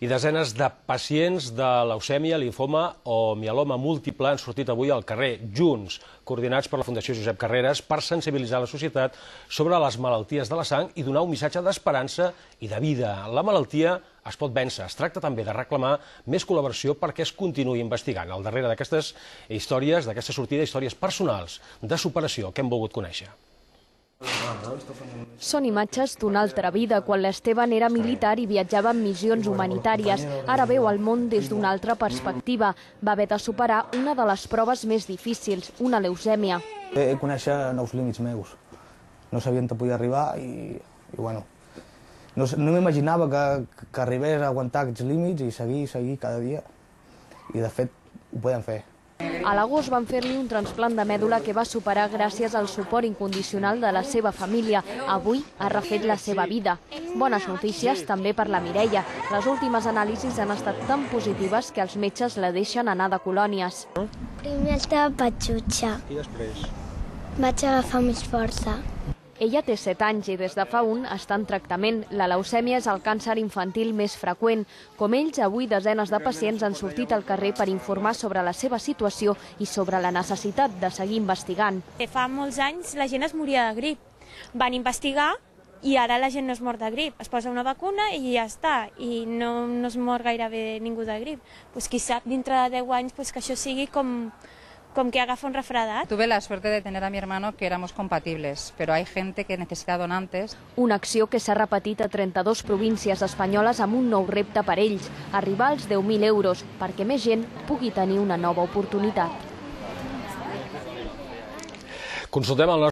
I desenes de pacients de leucèmia, limfoma o mieloma múltiple han sortit avui al carrer, junts, coordinats per la Fundació Josep Carreras, per sensibilitzar la societat sobre les malalties de la sang i donar un missatge d'esperança i de vida. La malaltia es pot vèncer. Es tracta també de reclamar més col·laboració perquè es continuï investigant. Al darrere d'aquestes històries, d'aquesta sortida, històries personals de superació que hem volgut conèixer. Són imatges d'una altra vida, quan l'Esteban era militar i viatjava en missions humanitàries. Ara veu el món des d'una altra perspectiva. Va haver de superar una de les proves més difícils, una leucèmia. He conèixer nous límits meus. No sabia on podia arribar i bueno, no m'imaginava que arribés a aguantar aquests límits i seguir cada dia. I de fet ho podem fer. A l'agost van fer-li un trasplant de mèdula que va superar gràcies al suport incondicional de la seva família. Avui ha refet la seva vida. Bones notícies també per la Mireia. Les últimes anàlisis han estat tan positives que els metges la deixen anar de colònies. Primer estava patxutxa. I després? Vaig agafar més força. Ella té 7 anys i des de fa un està en tractament. La leucèmia és el càncer infantil més freqüent. Com ells, avui desenes de pacients han sortit al carrer per informar sobre la seva situació i sobre la necessitat de seguir investigant. Fa molts anys la gent es moria de grip. Van investigar i ara la gent no es mor de grip. Es posa una vacuna i ja està. I no es mor gairebé ningú de grip. Qui sap, dintre de 10 anys, que això sigui com que agafa un refredat. Tuve la suerte de tener a mi hermano que éramos compatibles, pero hay gente que necesita donantes. Una acció que s'ha repetit a 32 províncies espanyoles amb un nou repte per ells, arribar als 10.000 euros, perquè més gent pugui tenir una nova oportunitat. Consultem el nostre